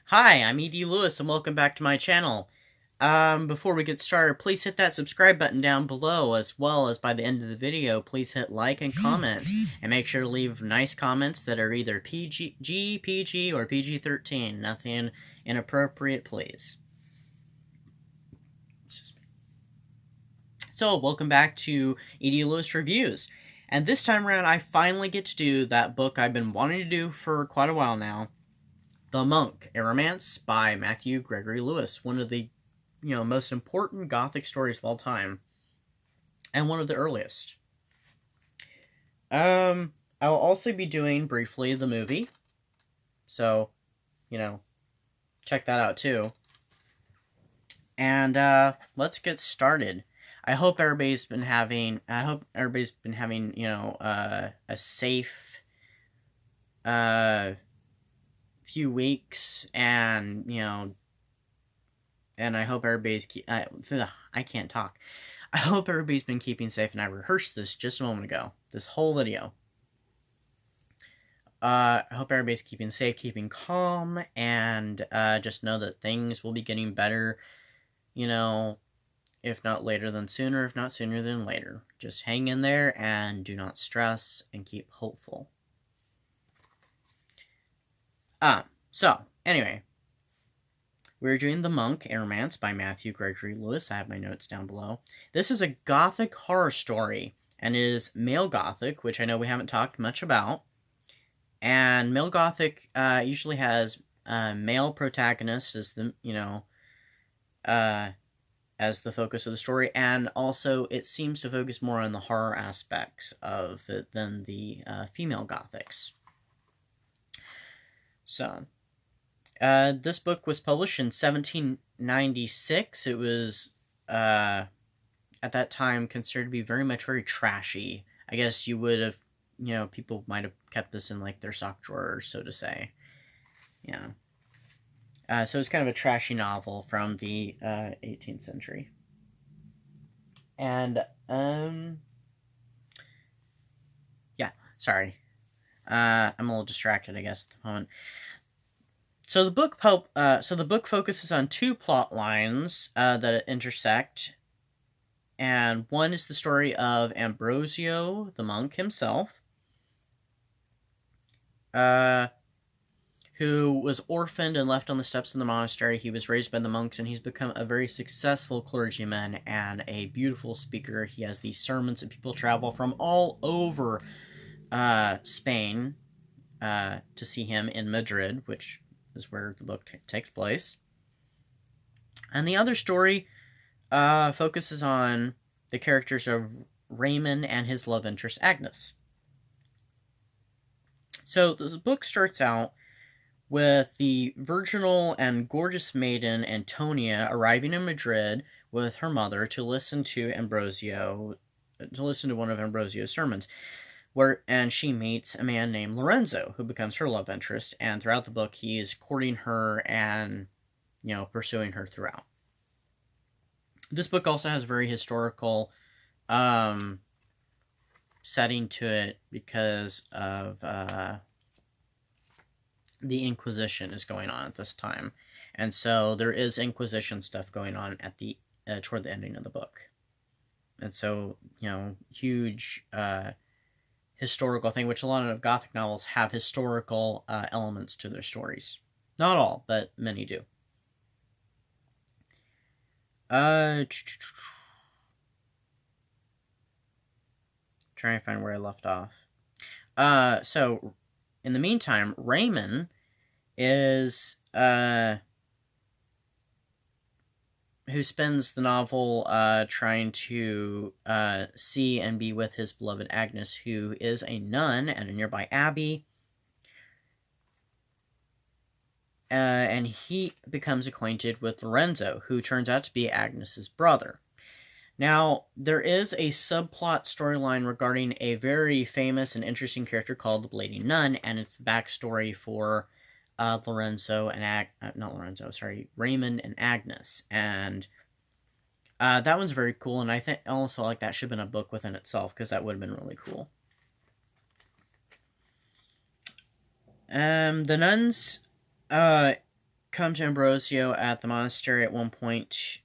Hi, I'm E.D. Lewis, and welcome back to my channel. Before we get started, please hit that subscribe button down below, as well as by the end of the video, please hit like and comment, and make sure to leave nice comments that are either PG, or PG-13. Nothing inappropriate, please. So, welcome back to E.D. Lewis Reviews. And this time around, I finally get to do that book I've been wanting to do for quite a while now. The Monk, a Romance by Matthew Gregory Lewis, one of the most important Gothic stories of all time, and one of the earliest. I'll also be doing briefly the movie, so check that out too. And let's get started. I hope everybody's been having a safe few weeks, and and I hope everybody's I can't talk. I hope everybody's been keeping safe, and I rehearsed this just a moment ago, this whole video. I hope everybody's keeping safe, keeping calm, and just know that things will be getting better, if not later then sooner, if not sooner than later. Just hang in there and do not stress and keep hopeful. So, anyway, we're doing The Monk, a Romance by Matthew Gregory Lewis. I have my notes down below. This is a Gothic horror story, and it is male Gothic, which I know we haven't talked much about. And male Gothic usually has male protagonist as the, as the focus of the story, and also it seems to focus more on the horror aspects of it than the female Gothics. So, this book was published in 1796. It was, at that time, considered to be very trashy. I guess you would have, people might have kept this in, their sock drawer, so to say. Yeah. So it's kind of a trashy novel from the 18th century. And, yeah, sorry. I'm a little distracted, I guess, at the moment. So the book focuses on two plot lines that intersect, and one is the story of Ambrosio, the monk himself, who was orphaned and left on the steps of the monastery. He was raised by the monks, and he's become a very successful clergyman and a beautiful speaker. He has these sermons, and people travel from all over Spain to see him in Madrid, which is where the book takes place. And the other story focuses on the characters of Raymond and his love interest, Agnes. So the book starts out with the virginal and gorgeous maiden Antonia arriving in Madrid with her mother to listen to one of Ambrosio's sermons. And she meets a man named Lorenzo, who becomes her love interest, and throughout the book, he is courting her and, pursuing her throughout. This book also has a very historical setting to it because of the Inquisition is going on at this time, and so there is Inquisition stuff going on at the toward the ending of the book, and so huge historical thing, which a lot of Gothic novels have historical elements to their stories. Not all, but many do. Trying to find where I left off. So, in the meantime, Raymond is, who spends the novel trying to see and be with his beloved Agnes, who is a nun at a nearby abbey. And he becomes acquainted with Lorenzo, who turns out to be Agnes's brother. Now, there is a subplot storyline regarding a very famous and interesting character called the Bleeding Nun, and it's the backstory for Raymond and Agnes, and that one's very cool, and I think also that should have been a book within itself, because that would have been really cool. The nuns come to Ambrosio at the monastery at one point,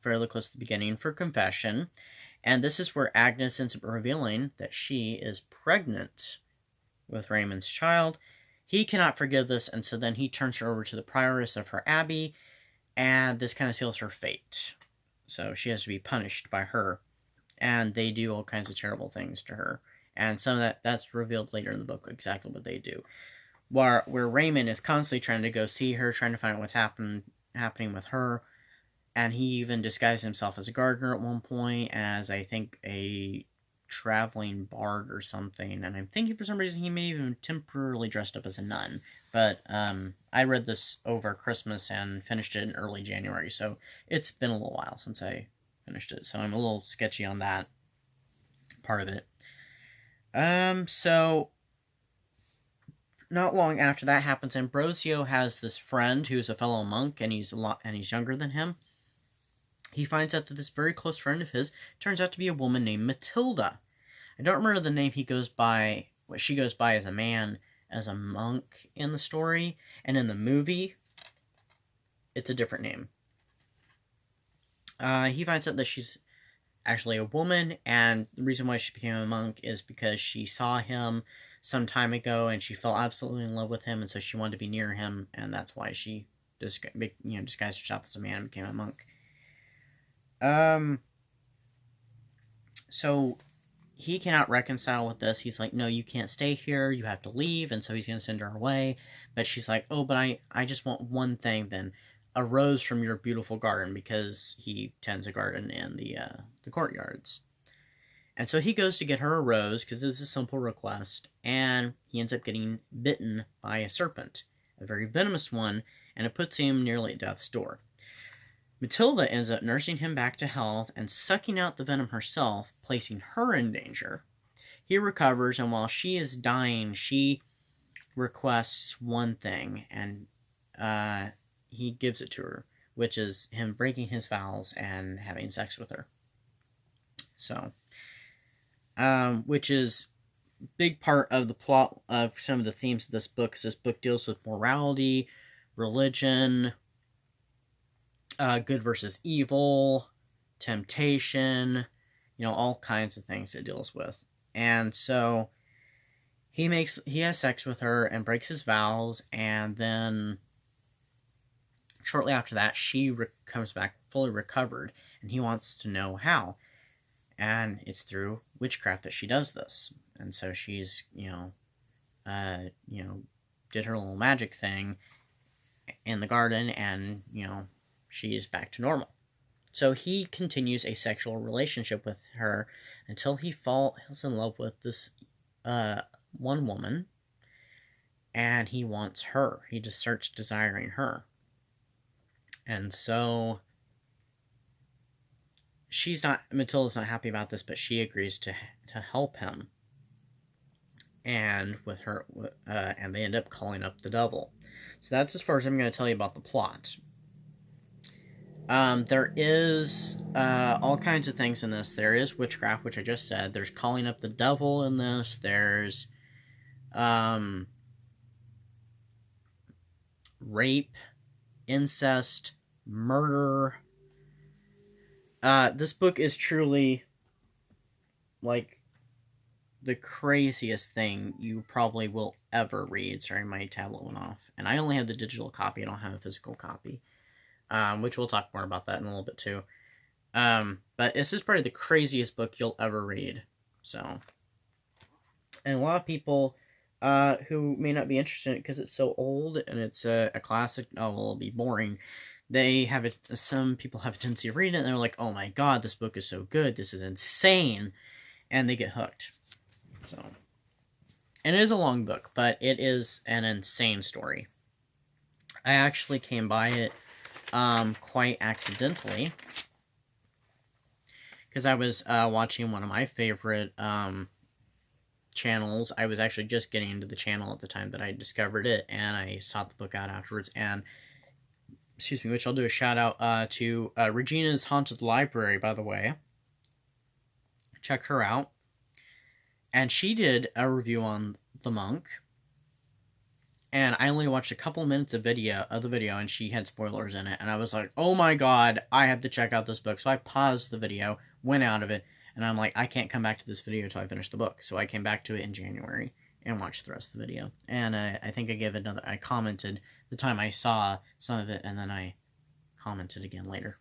fairly close to the beginning, for confession. And this is where Agnes ends up revealing that she is pregnant with Raymond's child. He cannot forgive this, and so then he turns her over to the prioress of her abbey, and this kind of seals her fate. So she has to be punished by her, and they do all kinds of terrible things to her. And some of that's revealed later in the book, exactly what they do. Where Raymond is constantly trying to go see her, trying to find out what's happening with her. And he even disguised himself as a gardener at one point, as I think a traveling bard or something. And I'm thinking for some reason he may even temporarily dressed up as a nun. But I read this over Christmas and finished it in early January, so it's been a little while since I finished it. So I'm a little sketchy on that part of it. So not long after that happens, Ambrosio has this friend who's a fellow monk, and he's younger than him. He finds out that this very close friend of his turns out to be a woman named Matilda. I don't remember the name he goes by, what she goes by as a monk in the story, and in the movie, it's a different name. He finds out that she's actually a woman, and the reason why she became a monk is because she saw him some time ago, and she fell absolutely in love with him, and so she wanted to be near him, and that's why she disguised herself as a man and became a monk. So he cannot reconcile with this. He's like, no, you can't stay here, you have to leave, and so he's going to send her away. But she's like, oh, but I just want one thing then, a rose from your beautiful garden, because he tends a garden in the courtyards. And so he goes to get her a rose, because it's a simple request, and he ends up getting bitten by a serpent, a very venomous one, and it puts him nearly at death's door. Matilda ends up nursing him back to health and sucking out the venom herself, placing her in danger. He recovers, and while she is dying, she requests one thing, and he gives it to her, which is him breaking his vows and having sex with her. So, which is a big part of the plot of some of the themes of this book, because this book deals with morality, religion, good versus evil, temptation, all kinds of things it deals with. And so he has sex with her and breaks his vows, and then shortly after that, she comes back fully recovered, and he wants to know how. And it's through witchcraft that she does this. And so she's, did her little magic thing in the garden, and, she's back to normal. So he continues a sexual relationship with her until he falls in love with this one woman, and he wants her. He just starts desiring her. And so Matilda's not happy about this, but she agrees to help him. And with her, and they end up calling up the devil. So that's as far as I'm going to tell you about the plot. There is all kinds of things in this. There is witchcraft, which I just said. There's calling up the devil in this. There's rape, incest, murder. This book is truly like the craziest thing you probably will ever read. Sorry, my tablet went off. And I only have the digital copy. I don't have a physical copy. Which we'll talk more about that in a little bit too. But this is probably the craziest book you'll ever read. So, and a lot of people who may not be interested in it because it's so old and it's a classic novel, it'll be boring. Some people have a tendency to read it and they're like, oh my god, this book is so good, this is insane, and they get hooked. So, and it is a long book, but it is an insane story. I actually came by it quite accidentally, because I was watching one of my favorite channels. I was actually just getting into the channel at the time that I discovered it, and I sought the book out afterwards, and which I'll do a shout out to Regina's Haunted Library, by the way. Check her out. And she did a review on The Monk, and I only watched a couple minutes of the video, and she had spoilers in it, and I was like, oh my god, I have to check out this book. So I paused the video, went out of it, and I'm like, I can't come back to this video until I finish the book. So I came back to it in January and watched the rest of the video. And I think I commented the time I saw some of it, and then I commented again later.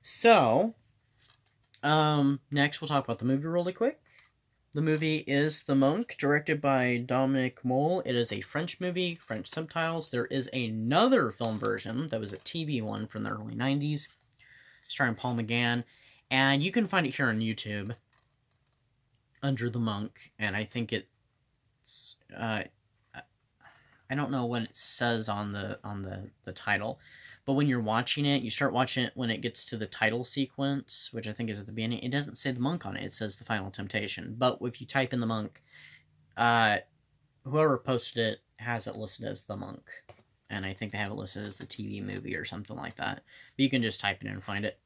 So, next we'll talk about the movie really quick. The movie is The Monk, directed by Dominic Moll. It is a French movie, French subtitles. There is another film version that was a TV one from the early 90s, starring Paul McGann, and you can find it here on YouTube under The Monk, and I think it's, I don't know what it says on the title, but when you're watching it, you start watching it when it gets to the title sequence, which I think is at the beginning. It doesn't say The Monk on it. It says The Final Temptation. But if you type in The Monk, whoever posted it has it listed as The Monk. And I think they have it listed as the TV movie or something like that. But you can just type it in and find it.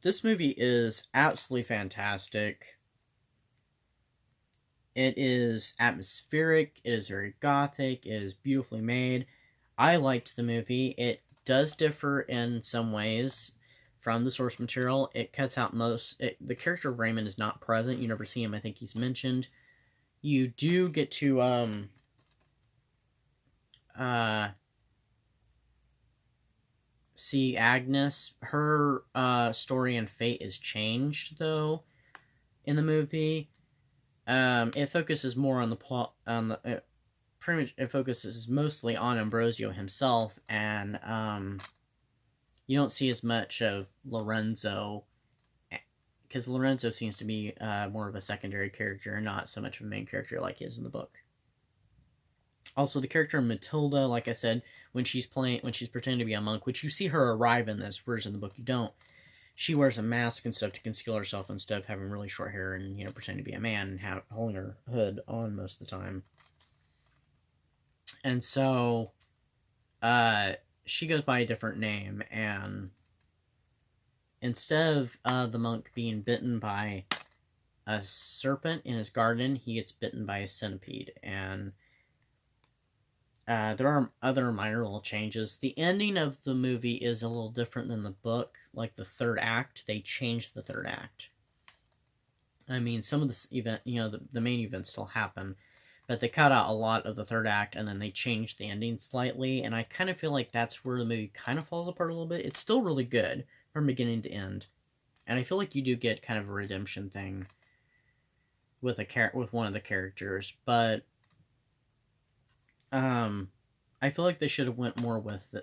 This movie is absolutely fantastic. It is atmospheric. It is very gothic. It is beautifully made. I liked the movie. It does differ in some ways from the source material. It cuts out the character of Raymond is not present. You never see him. I think he's mentioned. You do get to see Agnes. Her story and fate is changed though in the movie. It focuses more on the plot pretty much it focuses mostly on Ambrosio himself, and you don't see as much of Lorenzo, because Lorenzo seems to be more of a secondary character and not so much of a main character like he is in the book. Also, the character Matilda, like I said, when she's pretending to be a monk, which you see her arrive in this, whereas in the book you don't, she wears a mask and stuff to conceal herself instead of having really short hair and, pretending to be a man and holding her hood on most of the time. And so, she goes by a different name, and instead of the monk being bitten by a serpent in his garden, he gets bitten by a centipede, and there are other minor little changes. The ending of the movie is a little different than the book. Like the third act, they changed the third act. I mean, some of this event, the main events still happen, but they cut out a lot of the third act, and then they changed the ending slightly, and I kind of feel like that's where the movie kind of falls apart a little bit. It's still really good from beginning to end, and I feel like you do get kind of a redemption thing with one of the characters, but I feel like they should have went more with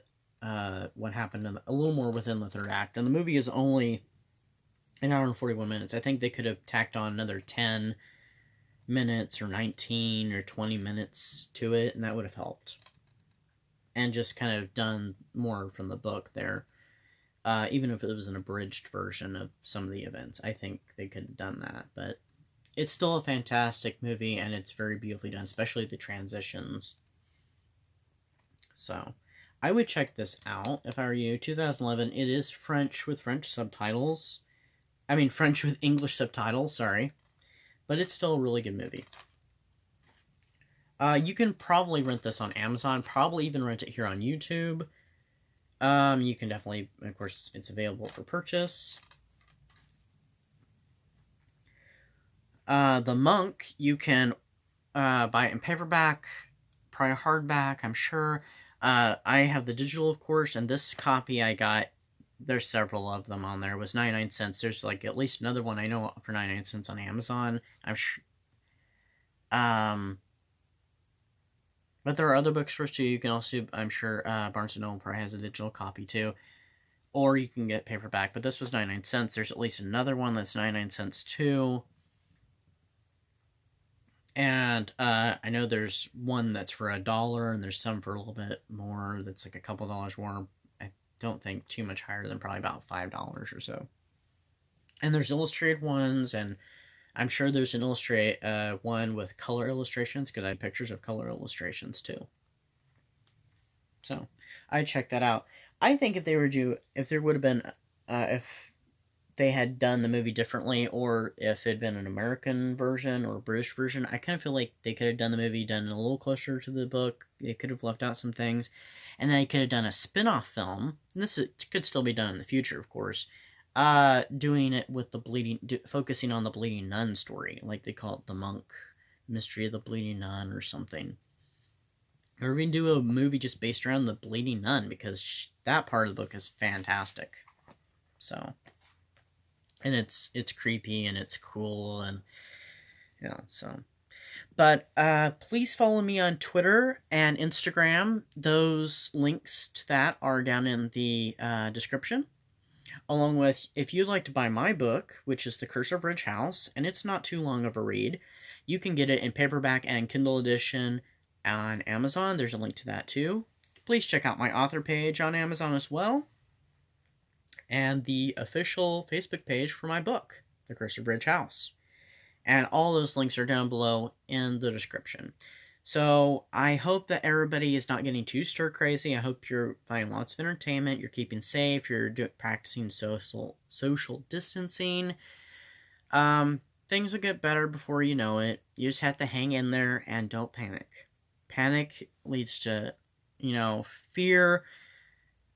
what happened a little more within the third act, and the movie is only an hour and 41 minutes. I think they could have tacked on another 10 minutes or 19 or 20 minutes to it, and that would have helped, and just kind of done more from the book there, even if it was an abridged version of some of the events. I think they could have done that, but it's still a fantastic movie, and it's very beautifully done, especially the transitions. So I would check this out if I were you. 2011. It is French with French subtitles. I mean French with English subtitles, sorry. But it's still a really good movie. You can probably rent this on Amazon. Probably even rent it here on YouTube. You can definitely, of course, it's available for purchase. The Monk, you can buy it in paperback, probably hardback, I'm sure. I have the digital, of course, and this copy I got, there's several of them on there. It was 99 cents. There's like at least another one I know for 99 cents on Amazon. I'm sure. But there are other bookstores too. You can also, I'm sure, Barnes & Noble probably has a digital copy too. Or you can get paperback. But this was 99 cents. There's at least another one that's 99 cents too. And I know there's one that's for $1, and there's some for a little bit more. That's like a couple dollars more. I don't think too much higher than probably about $5 or so. And there's illustrated ones, and I'm sure there's an illustrate one with color illustrations, because I have pictures of color illustrations too. So I'd check that out. I think if there would have been, if they had done the movie differently, or if it had been an American version or a British version. I kind of feel like they could have done the movie done a little closer to the book. They could have left out some things, and then they could have done a spin-off film. And this could still be done in the future, of course. Doing it with the focusing on the bleeding nun story, like they call it, the monk mystery of the bleeding nun or something. Or even do a movie just based around the bleeding nun, because that part of the book is fantastic. So, and it's creepy and it's cool, and so. But please follow me on Twitter and Instagram. Those links to that are down in the description. Along with, if you'd like to buy my book, which is The Curse of Rydge House, and it's not too long of a read, you can get it in paperback and Kindle edition on Amazon. There's a link to that too. Please check out my author page on Amazon as well, and the official Facebook page for my book, The Curse of Rydge House. And all those links are down below in the description. So I hope that everybody is not getting too stir crazy. I hope you're finding lots of entertainment. You're keeping safe. You're practicing social distancing. Things will get better before you know it. You just have to hang in there and don't panic. Panic leads to, fear.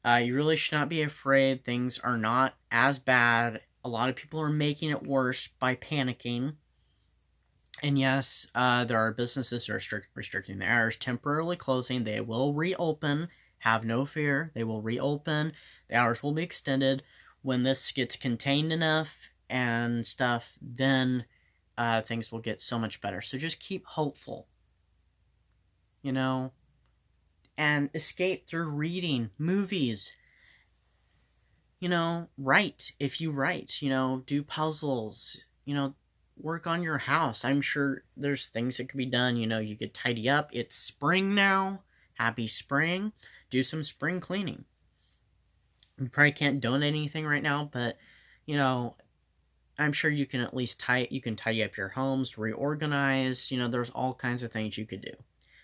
You really should not be afraid. Things are not as bad. A lot of people are making it worse by panicking. And yes, there are businesses that are restricting their hours, temporarily closing. They will reopen. Have no fear. They will reopen. The hours will be extended. When this gets contained enough and stuff, then things will get so much better. So just keep hopeful, and escape through reading, movies. Write if you write, do puzzles, work on your house. I'm sure there's things that could be done. You could tidy up. It's spring now. Happy spring. Do some spring cleaning. You probably can't donate anything right now, but, I'm sure you can at least tidy up your homes, reorganize. There's all kinds of things you could do.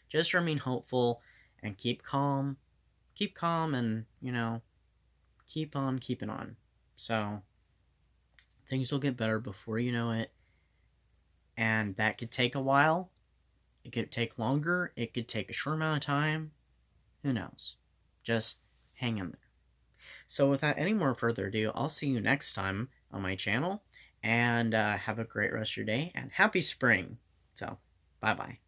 Just remain hopeful and keep calm. Keep calm and, keep on keeping on. So, things will get better before you know it. And that could take a while. It could take longer. It could take a short amount of time. Who knows? Just hang in there. So without any more further ado, I'll see you next time on my channel. And have a great rest of your day. And happy spring. So, bye-bye.